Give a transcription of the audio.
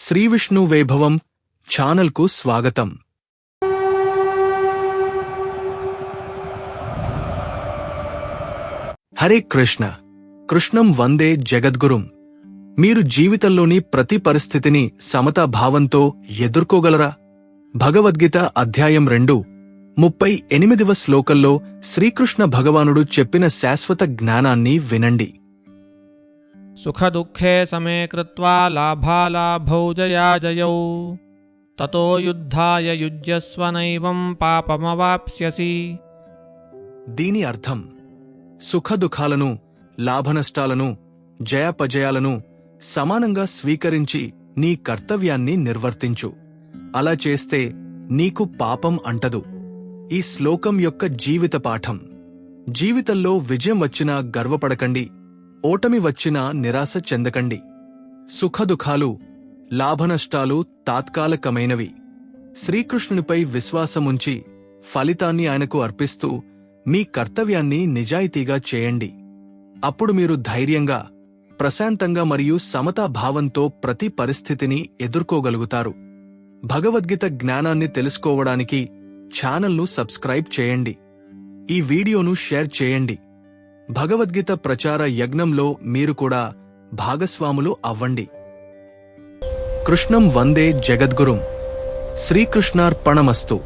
శ్రీ విష్ణు వైభవం ఛానల్కు స్వాగతం. హరే కృష్ణ. కృష్ణం వందే జగద్గురుం. మీరు జీవితంలోని ప్రతి పరిస్థితిని సమతా భావంతో ఎదుర్కోగలరా? భగవద్గీత అధ్యాయం 2:38వ శ్లోకంలో శ్రీకృష్ణ భగవానుడు చెప్పిన శాశ్వత జ్ఞానాన్ని వినండి. సుఖదుఃఖే సమే కృత్వా లాభాలాభౌ జయాజయౌ తతో యుద్ధాయ యుజ్యస్వ నైవం పాపమవాప్స్యసి. దీని అర్థం, సుఖదుఖాలను, లాభనష్టాలను, జయాపజయాలను సమానంగా స్వీకరించి నీ కర్తవ్యాన్ని నిర్వర్తించు. అలా చేస్తే నీకు పాపం అంటదు. ఈ శ్లోకం యొక్క జీవిత పాఠం. జీవితంలో విజయం వచ్చినా గర్వపడకండి, ఓటమి వచ్చినా నిరాశ చెందకండి. సుఖదుఖాలు, లాభనష్టాలు తాత్కాలికమైనవి. శ్రీకృష్ణునిపై విశ్వాసముంచి ఫలితాన్ని ఆయనకు అర్పిస్తూ మీ కర్తవ్యాన్ని నిజాయితీగా చేయండి. అప్పుడు మీరు ధైర్యంగా, ప్రశాంతంగా మరియు సమతా భావంతో ప్రతి పరిస్థితిని ఎదుర్కోగలుగుతారు. భగవద్గీత జ్ఞానాన్ని తెలుసుకోవడానికి ఛానల్ను సబ్స్క్రైబ్ చేయండి. ఈ వీడియోను షేర్ చేయండి. భగవద్గీత ప్రచార యజ్ఞంలో మీరు కూడా భాగస్వాములు అవ్వండి. కృష్ణం వందే జగద్గురుం. శ్రీకృష్ణార్పణమస్తు.